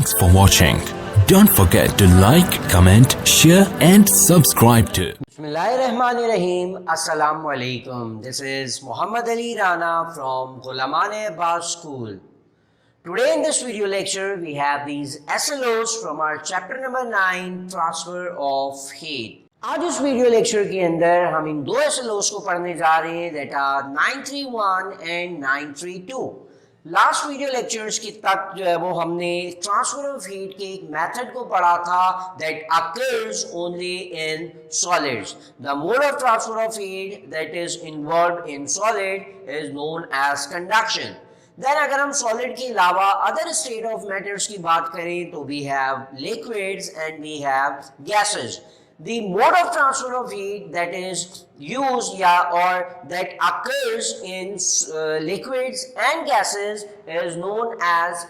Thanks for watching. Don't forget to like, comment, share and subscribe to Bismillahirrahmanirrahim. Assalamu alaikum. This is Muhammad Ali Rana from Ghulamane Abbas School. Today in this video lecture we have these SLOs from our chapter number 9 Transfer of Heat. आज इस video lecture के अंदर हम इन दो SLOs को पढ़ने जा रहे हैं that are 931 and 932. Last video lectures की तक जो है वो हमने ट्रांसफर ऑफ हीट के एक मेथड को पढ़ा था that occurs only in solids. The mode of transfer of heat that is involved in solid is known as conduction. Then अगर हम सॉलिड के अलावा अदर स्टेट ऑफ मैटर्स की बात करें तो we have liquids and we have gases. The mode of transfer of heat that is used or that occurs in liquids and gases is known as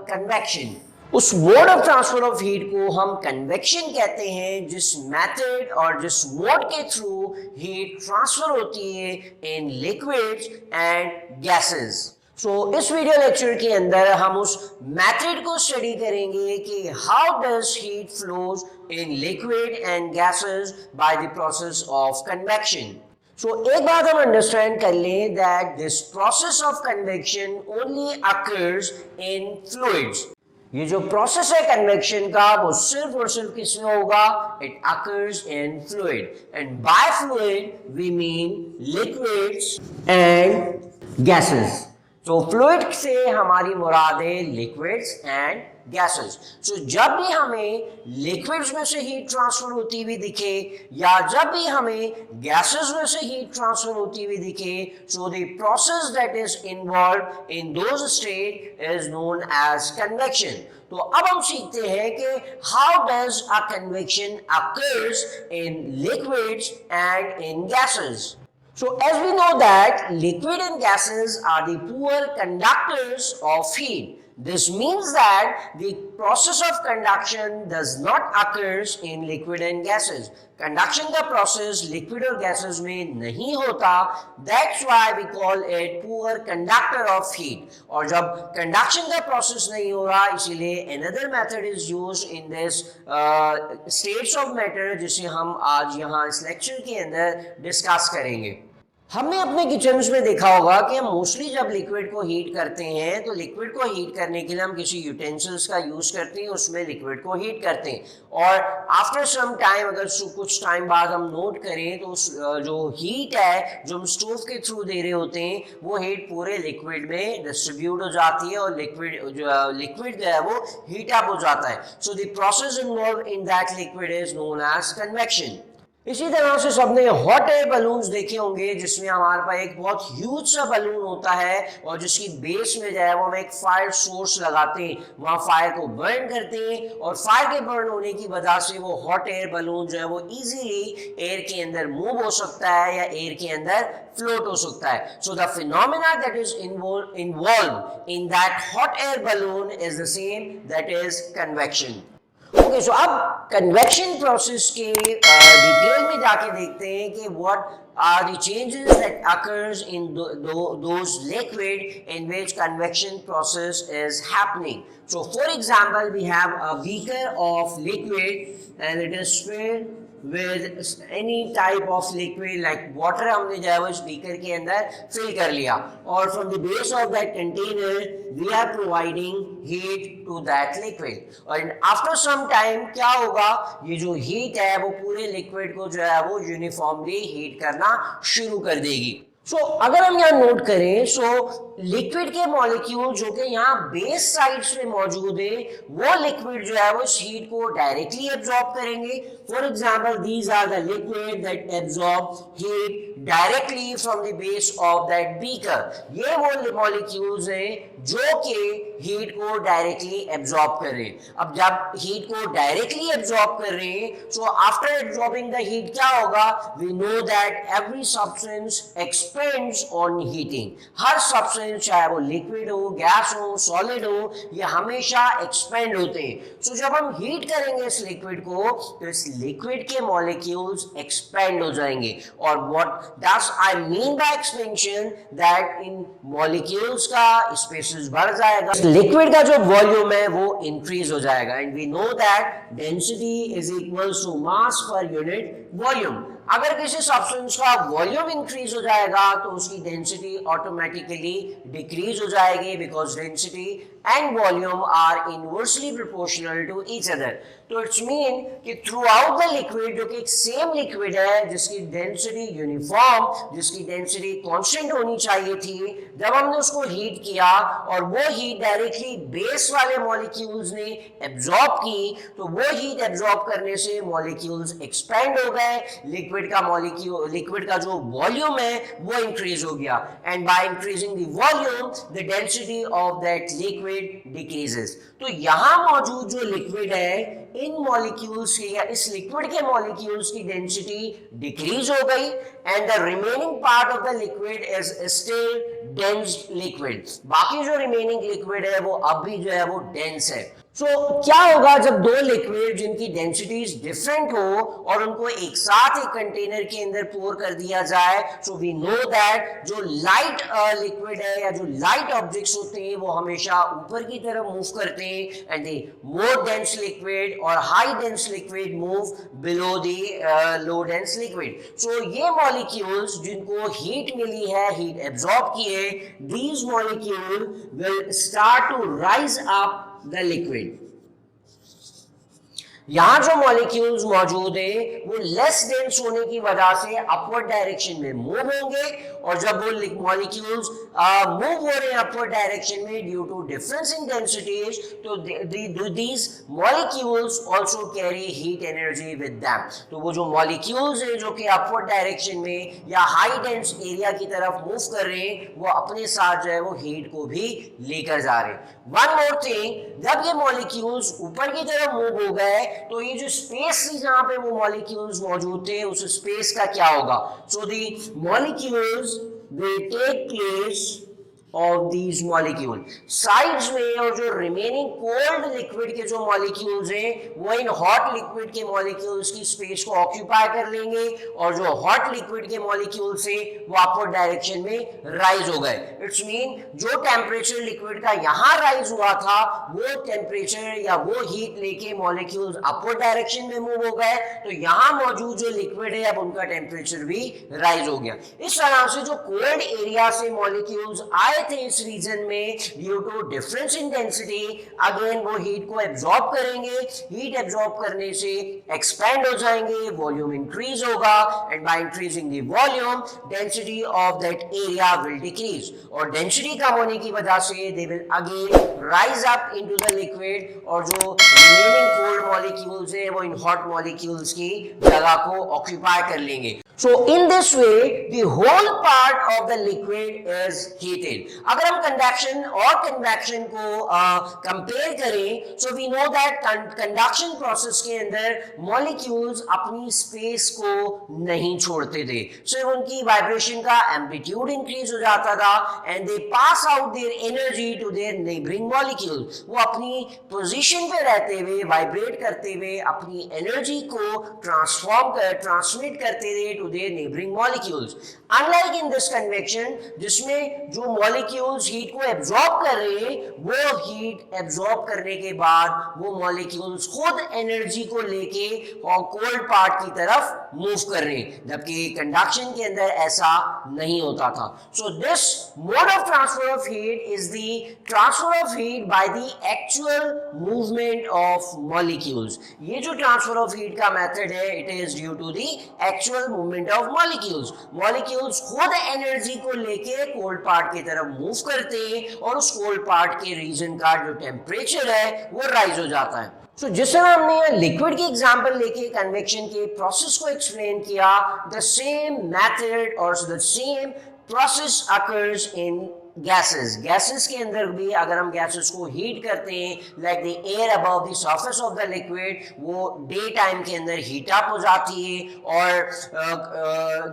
convection. उस mode of transfer of heat को हम convection कहते हैं, जिस method और जिस mode के through heat transfer होती है इन लिक्विड्स एंड गैसेस. सो इस वीडियो लेक्चर के अंदर हम उस मेथड को स्टडी करेंगे कि how does heat flows in liquid and gases by the process of convection. So एक बात हम अंडरस्टैंड कर लें that this process of convection only occurs in fluids. ये जो प्रोसेस है कन्वेक्शन का वो सिर्फ और सिर्फ किसमें होगा? It occurs in fluid and by fluid we mean liquids and gases. तो फ्लूइड से हमारी मुराद है लिक्विड्स एंड गैसेस. सो जब भी हमें लिक्विड्स में से हीट ट्रांसफर होती हुई दिखे या जब भी हमें गैसेस में से हीट ट्रांसफर होती हुई दिखे, so the process that is involved in those state is known as convection. तो अब हम सीखते हैं कि how does a convection occurs in liquids and in gases. So as we know that liquid and gases are the poor conductors of heat. This means that the process of conduction does not occurs in liquid and gases. Conduction का process liquid और gases में नहीं होता. That's why we call it poor conductor of heat. और जब conduction का process नहीं हो रहा, इसीलिए another method is used in this states of matter जिसे हम आज यहाँ इस lecture के अंदर discuss करेंगे. हमने अपने किचन्स में देखा होगा कि हम मोस्टली जब लिक्विड को हीट करते हैं तो लिक्विड को हीट करने के लिए हम किसी यूटेंसिल्स का यूज करते हैं, उसमें लिक्विड को हीट करते हैं. और आफ्टर सम टाइम अगर कुछ टाइम बाद हम नोट करें तो जो हीट है जो हम स्टोव के थ्रू दे रहे होते हैं वो हीट पूरे लिक्विड में डिस्ट्रीब्यूट हो जाती है और लिक्विड जो है वो हीट अप हो जाता है. So the process involve in that liquid is known as convection. इसी तरह से सबने हॉट एयर बलून्स देखे होंगे जिसमें हमारे पास एक बहुत ह्यूज सा बलून होता है और जिसकी बेस में जो है वो हम एक फायर सोर्स लगाते हैं, वहाँ फायर को बर्न करते हैं और फायर के बर्न होने की वजह से वो हॉट एयर बलून जो है वो इजीली एयर के अंदर मूव हो सकता है या एयर के अंदर फ्लोट हो सकता है. So the phenomena that is involve in that hot air balloon is the same, that is convection. Okay, so अब कन्वेक्शन प्रोसेस के डिटेल में जाके देखते हैं कि what are the changes that occurs in those liquid in which convection process is happening. So for example, we have a beaker of liquid and it is filled with any type of liquid like water. हमने जो है वो इस beaker के अंदर fill कर लिया और from the base of that container we are providing heat to that liquid. और after some time क्या होगा, ये जो heat है वो पूरे liquid को जो है वो uniformly heat करना शुरू कर देगी. सो अगर हम यहाँ नोट करें लिक्विड के मॉलिक्यूल जो कि यहाँ बेस साइड्स पे मौजूद है वो लिक्विड जो है वो हीट को डायरेक्टली एब्जॉर्ब करेंगे. For example these are the liquid that absorb heat directly from the base of that beaker. ये वो मॉलिक्यूल्स हैं जो कि हीट को डायरेक्टली एब्जॉर्ब कर रहे हैं. अब जब हीट को डायरेक्टली एब्जॉर्ब कर रहे हैं so after absorbing the heat क्या होगा, we know that every substance expands on heating. हर सब्सटेंस चाहे वो लिक्विड हो, गैस हो, सॉलिड हो, ये हमेशा एक्सपेंड होते हैं. सो जब हम हीट करेंगे इस लिक्विड को तो इस लिक्विड के मॉलिक्यूल्स एक्सपेंड हो जाएंगे. और what does I mean by expansion, that in molecules का स्पेसेस बढ़ जाएगा, लिक्विड का जो वॉल्यूम है वो इंक्रीज हो जाएगा and we know that density is equals to mass per unit volume. अगर किसी सब्सटेंस का वॉल्यूम इंक्रीज हो जाएगा तो उसकी डेंसिटी ऑटोमेटिकली डिक्रीज हो जाएगी because density and volume are inversely proportional to each other. तो इट्स मीन कि थ्रू आउट द लिक्विड, जो कि एक सेम लिक्विड है जिसकी डेंसिटी यूनिफॉर्म, जिसकी डेंसिटी कांस्टेंट होनी चाहिए थी, जब हमने उसको हीट किया और वो हीट डायरेक्टली बेस वाले मॉलिक्यूल्स ने एब्जॉर्ब की, तो वो हीट एब्जॉर्ब करने से मॉलिक्यूल्स एक्सपेंड हो गए, लिक्विड का जो वॉल्यूम है वो इंक्रीज हो गया and by increasing the volume the density of that liquid decreases. तो यहां मौजूद जो लिक्विड है, इन मॉलिक्यूल्स की या इस लिक्विड के मॉलिक्यूल्स की डेंसिटी डिक्रीज हो गई and the remaining part of the liquid is still dense liquid. बाकी जो रिमेनिंग लिक्विड है वो अब भी जो है वो डेंस है। सो क्या होगा जब दो लिक्विड जिनकी डेंसिटीज डिफरेंट हो और उनको एक साथ एक कंटेनर के अंदर पोर कर दिया जाए। सो वी नो दैट जो लाइट लिक्विड है या जो लाइट ऑब्जेक्ट्स होते हैं वो हमेशा ऊपर की तरफ मूव करते हैं and the more dense liquid और high dense liquid move below the low dense liquid. So ये मॉलिक्यूल्स जिनको हीट मिली है, हीट एब्जॉर्ब किए, these molecule will start to rise up the liquid। यहां जो मॉलिक्यूल्स मौजूद है वो लेस डेंस होने की वजह से अपवर्ड डायरेक्शन में मूव होंगे और जब वो मॉलिक्यूल्स मूव हो रहे हैं अपवर्ड डायरेक्शन में due to difference in densities, तो these molecules also carry heat energy with them. तो वो जो मॉलिक्यूल्स हैं जो कि अपवर्ड डायरेक्शन में या हाई डेंस एरिया की तरफ मूव कर रहे हैं, वो अपने साथ जो है वो हीट को भी लेकर जा रहे हैं। वन मोर थिंग, जब ये मॉलिक्यूल्स ऊपर की तरफ मूव हो गए तो ये जो स्पेस थी जहां पे वो मॉलिक्यूल्स मौजूद थे, उस स्पेस का क्या होगा? So the molecules will take place of these molecule sides में, और जो रिमेनिंग कोल्ड लिक्विड के जो मॉलिक्यूल्स हैं वो इन हॉट लिक्विड के मॉलिक्यूल्स की स्पेस को ऑक्यूपाई कर लेंगे और जो हॉट लिक्विड के मॉलिक्यूल्स हैं वो अपवर्ड डायरेक्शन में राइज हो गए। इट्स मीन जो टेम्परेचर लिक्विड का यहां राइज हुआ था वो टेम्परेचर या वो हीट लेके मॉलिक्यूल्स अपवर्ड डायरेक्शन में मूव हो गए, तो यहां मौजूद जो लिक्विड है अब उनका टेम्परेचर भी राइज हो गया। इस तरह से जो कोल्ड एरिया से मॉलिक्यूल्स आए थे इस रीजन में, due to difference in density, again वो हीट को एब्जॉर्ब करेंगे, हीट एब्जॉर्ब करने से एक्सपेंड हो जाएंगे, वॉल्यूम इंक्रीज होगा and by increasing the volume density of that area will decrease, और डेंसिटी कम होने की वजह से they will again rise up into the liquid और जो रिमेनिंग कोल्ड मॉलिक्यूल्स है वो इन हॉट मॉलिक्यूल्स की जगह को ऑक्यूपाई कर लेंगे। So in this way the whole part of the liquid is heated। अगर हम conduction और convection को compare करें, so we know that conduction process के अंदर molecules अपनी space को नहीं छोड़ते थे, सिर्फ उनकी vibration का amplitude increase हो जाता था and they pass out their energy to their neighboring molecules। वो अपनी position पे रहते हुए vibrate करते हुए अपनी energy को transmit करते थे to their neighboring molecules। Unlike in this convection जिसमें जो molecules heat को absorb कर रहे हैं, वो heat absorb करने के बाद वो molecules खुद energy को लेके और cold part की तरफ move कर रहे हैं, जबकि conduction के अंदर ऐसा नहीं होता था। So this mode of transfer of heat is the transfer of heat by the actual movement of molecules। ये जो transfer of heat का method है, it is due to the actual movement of molecules। molecules खुद energy को लेके cold part की तरफ move करते हैं और उस कोल्ड पार्ट के रीजन का जो टेम्परेचर है वो राइज हो जाता है। So, जिस तरह हमने लिक्विड की एग्जांपल लेके कन्वेक्शन के प्रोसेस को एक्सप्लेन किया, द सेम मेथड और the same process occurs in gases के अंदर भी अगर हम गैसेस को हीट करते हैं like the air above the surface of the liquid, वो डे टाइम के अंदर हीट अप हो जाती है और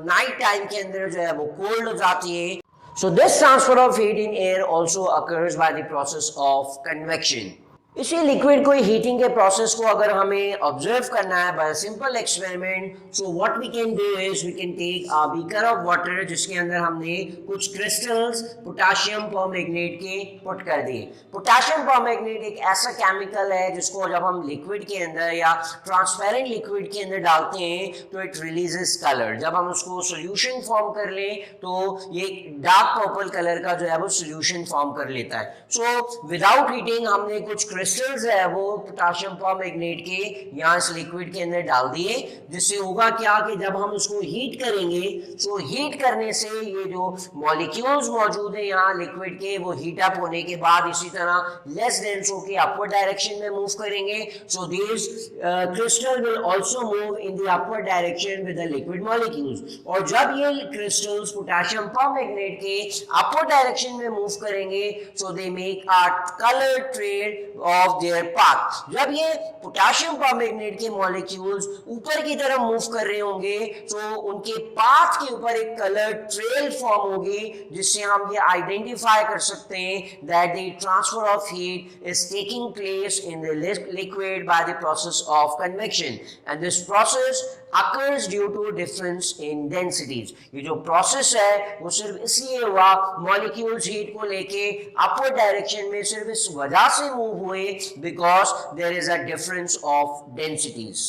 नाइट टाइम के अंदर जो है वो कोल्ड हो जाती है। So this transfer of heat in air also occurs by the process of convection। इसी लिक्विड को हीटिंग के प्रोसेस को अगर हमें ऑब्जर्व करना है by simple experiment, so what we can do is we can take a beaker of water जिसके अंदर हमने कुछ क्रिस्टल्स पोटेशियम परमैंगनेट के पुट कर दिए। पोटेशियम परमैंगनेट एक ऐसा केमिकल है जिसको जब हम लिक्विड के अंदर या ट्रांसपेरेंट लिक्विड के अंदर डालते हैं तो इट रिलीजेस कलर। जब हम उसको सोल्यूशन फॉर्म कर लें तो ये डार्क पर्पल कलर का जो है वो सोल्यूशन फॉर्म कर लेता है। सो विदाउट हीटिंग हमने कुछ क्रिस्टल्स है वो पोटेशियम परमैंगनेट के यहाँ इस लिक्विड के अंदर डाल दिए, जिससे होगा क्या कि जब हम उसको हीट करेंगे तो हीट करने से ये जो मॉलिक्यूल्स मौजूद है यहाँ लिक्विड के वो हीट अप होने के बाद इसी तरह लेस डेंस होके अपवर्ड डायरेक्शन में मूव करेंगे। So this crystal will also move in the upward direction with the liquid molecules. और जब ये क्रिस्टल्स पोटेशियम परमैंगनेट के अपवर्ड डायरेक्शन में मूव करेंगे so they make a colour trail of their path. जब ये पोटेशियम परमैंगनेट के molecules ऊपर की तरफ मूव कर रहे होंगे तो उनके पाथ के ऊपर एक कलर ट्रेल फॉर्म होगी, जिससे हम ये आइडेंटिफाई कर सकते हैं that the transfer of heat is taking place in the liquid bye the process of convection and this process occurs due to difference in densities। ये जो प्रोसेस है वो सिर्फ इसलिए हुआ मॉलिक्यूल्स हीट को लेके अपवर्ड डायरेक्शन में सिर्फ इस वजह से मूव हुए because there is a difference of densities.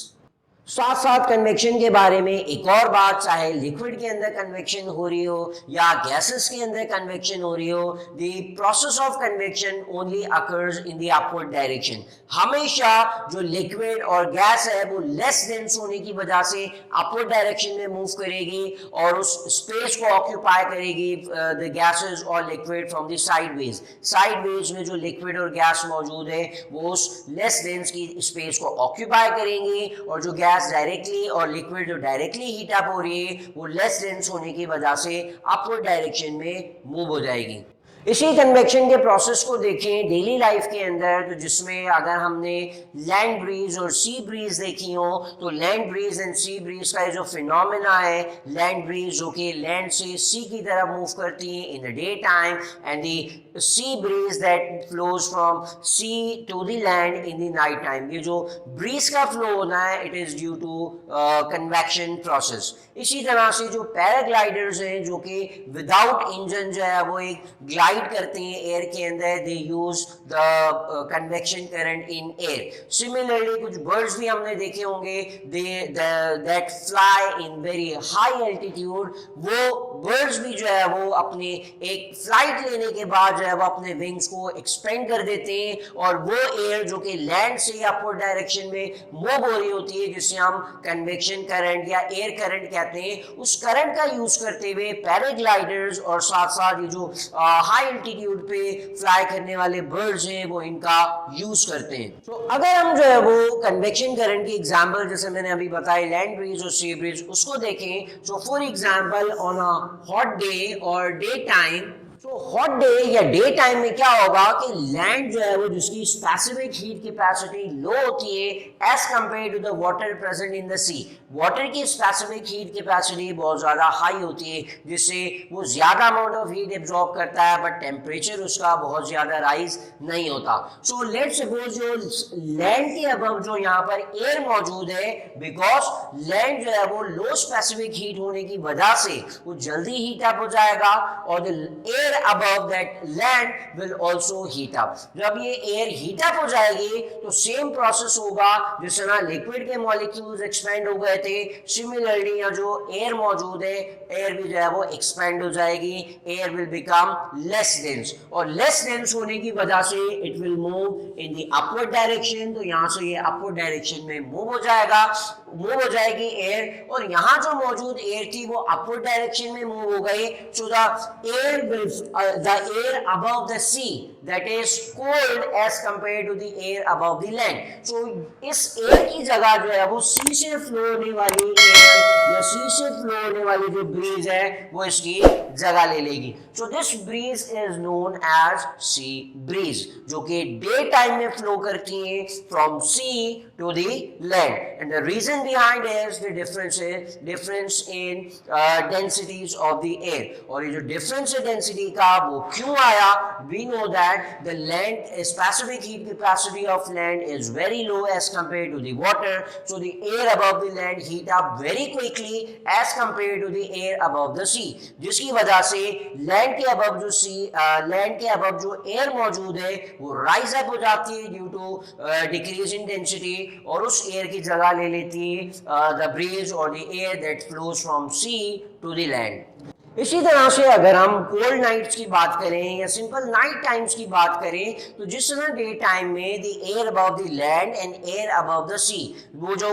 साथ साथ कन्वेक्शन के बारे में एक और बात, चाहे लिक्विड के अंदर कन्वेक्शन हो रही हो या गैसेस के अंदर कन्वेक्शन हो रही हो, the process of convection only occurs in the upward direction. हमेशा जो लिक्विड और गैस है वो लेस डेंस होने की वजह से अपवर्ड डायरेक्शन में मूव करेगी और उस स्पेस को ऑक्यूपाई करेगी द गैसेस और liquid from the sideways. Sideways में जो लिक्विड और गैस मौजूद है वो उस लेस डेंस की स्पेस को ऑक्यूपाई करेंगी और जो गैस डायरेक्टली और लिक्विड जो डायरेक्टली हीट अप हो रही है वो लेस डेंस होने की वजह से अपवर्ड डायरेक्शन में मूव हो जाएगी। इसी कन्वेक्शन के प्रोसेस को देखें डेली लाइफ के अंदर, तो जिसमें अगर हमने लैंड ब्रीज और सी ब्रीज देखी हो तो land breeze and sea breeze का जो फिनोमेना है, लैंड ब्रीज जो कि लैंड से सी की तरफ मूव करती है in the day time and the sea breeze that flows from sea to the land in the night time. ये जो ब्रीज का फ्लो होना है it is due to convection process. इसी तरह से जो पैराग्लाइडर्स हैं जो कि विदाउट इंजन जो है वो एक ग्लाइड करते हैं एयर के अंदर, they use the convection current in air. Similarly कुछ बर्ड्स भी हमने देखे होंगे that fly in very high altitude. वो बर्ड्स भी जो है वो अपने एक फ्लाइट लेने के बाद जो है वो अपने विंग्स को एक्सपेंड कर देते हैं और वो एयर जो कि लैंड से अपवर्ड डायरेक्शन में मूव हो रही होती है जिसे हम कन्वेक्शन करंट या एयर करंट कहते हैं, उस करंट का यूज करते हुए पैराग्लाइडर्स और साथ साथ ये जो हाई एल्टीट्यूड पे फ्लाई करने वाले बर्ड्स हैं वो इनका यूज करते हैं। तो अगर हम जो है वो कन्वेक्शन करंट की एग्जांपल जैसे मैंने अभी बताई लैंड ब्रीज और सी ब्रीज उसको देखें, तो for example on a hot day और डे टाइम, तो हॉट डे या डे टाइम में क्या होगा कि लैंड जो है वो जिसकी स्पेसिफिक हीट कैपेसिटी लो होती है as compare to the water present in the sea. Water की स्पेसिफिक हीट कैपेसिटी बहुत ज़्यादा हाई होती है जिससे वो ज़्यादा अमाउंट ऑफ हीट एब्जॉर्ब करता है बट टेम्परेचर उसका बहुत ज़्यादा राइज नहीं होता। सो लेट्स सपोज जो लैंड के अबव जो यहाँ पर एयर मौजूद है, बिकॉज लैंड जो है वो लो स्पेसिफिक हीट होने की वजह से वो जल्दी हीट अप हो जाएगा और the air above that land will also heat up। जब ये एयर हीट अप हो जाएगी तो सेम प्रोसेस होगा जिस तरह लिक्विड के मॉलिक्यूल्स एक्सपेंड हो गए थे, सिमिलरली यहाँ जो एयर मौजूद है एयर भी जो है वो एक्सपेंड हो जाएगी, air will become less dense और लेस डेंस होने की वजह से it will move in the upward direction. तो यहाँ से ये अपवर्ड डायरेक्शन में मूव हो जाएगी एयर और यहाँ जो मौजूद एयर थी वो अपवर्ड डायरेक्शन में मूव हो गई। सो the air above the sea that is cold as compared to the air above the land। so इस एयर की जगह जो है वो सी से फ्लो होने वाली एयर या सी से फ्लो होने वाली जो ब्रीज है वो इसकी जगह ले लेगी. So this breeze is known as sea breeze, जो कि डे टाइम में फ्लो करती है from sea to the land. And the reason behind is the difference in densities of the air. और ये जो डिफरेंस है डेंसिटी का वो क्यों आया? We know that the land specific heat capacity of land is very low as compare to the water. So the air above the land heat up very quickly as compare to the air above the sea, जिसकी वजह से land के above जो air मौजूद है वो rise up हो जाती है due to decrease in density, और उस एयर की जगह ले लेती है द ब्रीज और the air that flows from sea to the land. इसी तरह से अगर हम कोल्ड नाइट्स की बात करें या सिंपल नाइट टाइम्स की बात करें, तो जिस तरह डे टाइम में the air above the land and air above the sea वो जो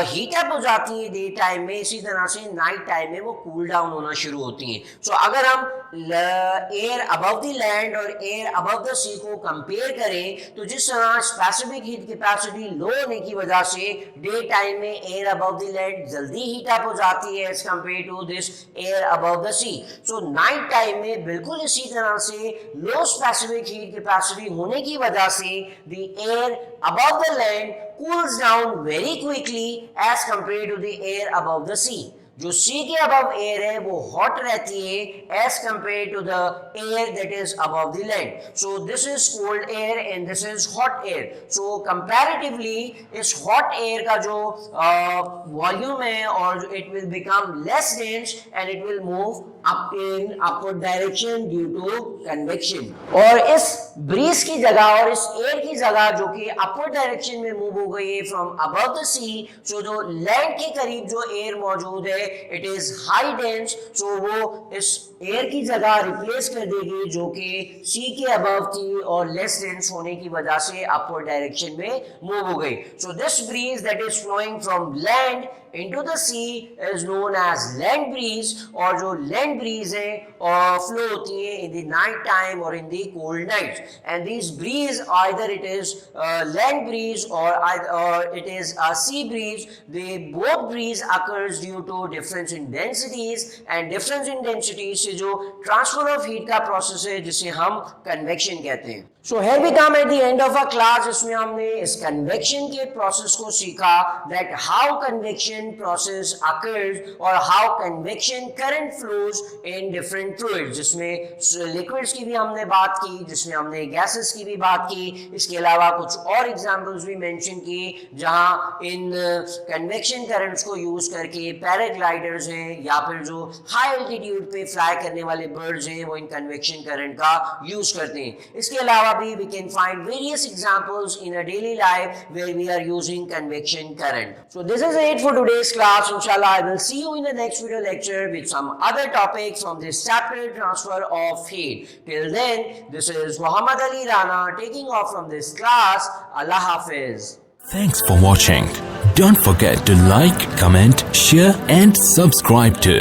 हीट अप हो जाती है डे टाइम में, इसी तरह से नाइट टाइम में वो कूल डाउन होना शुरू होती हैं. सो अगर हम एयर अबव द लैंड और एयर अबव द सी को कंपेयर करें, तो जिस तरह स्पेसिफिक हीट कैपेसिटी लो होने की वजह से डे टाइम में एयर अबव द लैंड जल्दी हीट अप हो जाती है as compare to this air above the sea. So night time में बिल्कुल इसी तरह से लो स्पेसिफिक हीट कैपेसिटी होने की वजह से the air above the land cools down very quickly as compared to the air above the sea. जो सी के अबव एयर है वो हॉट रहती है as compare to the air that is above the land. So this is cold air and this is hot air. So comparatively इस hot air का जो volume है और it will become less dense and it will move up in upward direction due to convection. और इस bridge की जगह और इस एयर की जगह जो कि अपवर्ड डायरेक्शन में मूव हो गई है फ्रॉम अबव द सी, सो जो लैंड के करीब जो एयर मौजूद है इट इज हाई डेंस. सो वो इस एयर की जगह रिप्लेस कर देगी जो कि सी के अबव थी और लेस डेंस होने की वजह से अपवर्ड डायरेक्शन में मूव हो गई. So this breeze that is flowing from land into the sea is known as land breeze. और जो land breeze है flow होती है in the night time or in the cold nights, and these breeze either it is land breeze or it is a sea breeze. They both breeze occurs due to difference in densities, and difference in densities से जो transfer of heat का process है जिसे हम convection कहते हैं. So here we come at the end of our class. इसमें हमने इस convection के process को सीखा, that how convection process occurs or how convection current flows in different fluids. जिसमें liquids की भी हमने बात की, जिसमें हमने gases की भी बात की. इसके अलावा कुछ और examples भी mention की जहां इन convection currents को use करके paragliders हैं या फिर जो high altitude पे fly करने वाले birds हैं वो इन convection current का use करते हैं. इसके अलावा भी we can find various examples in a daily life where we are using convection current. So this is it for today's class. Inshallah, I will see you in the next video lecture with some other topics from this chapter, transfer of heat. Till then, this is Muhammad Ali Rana taking off from this class. Allah Hafiz. Thanks for watching. Don't forget to like, comment, share and subscribe to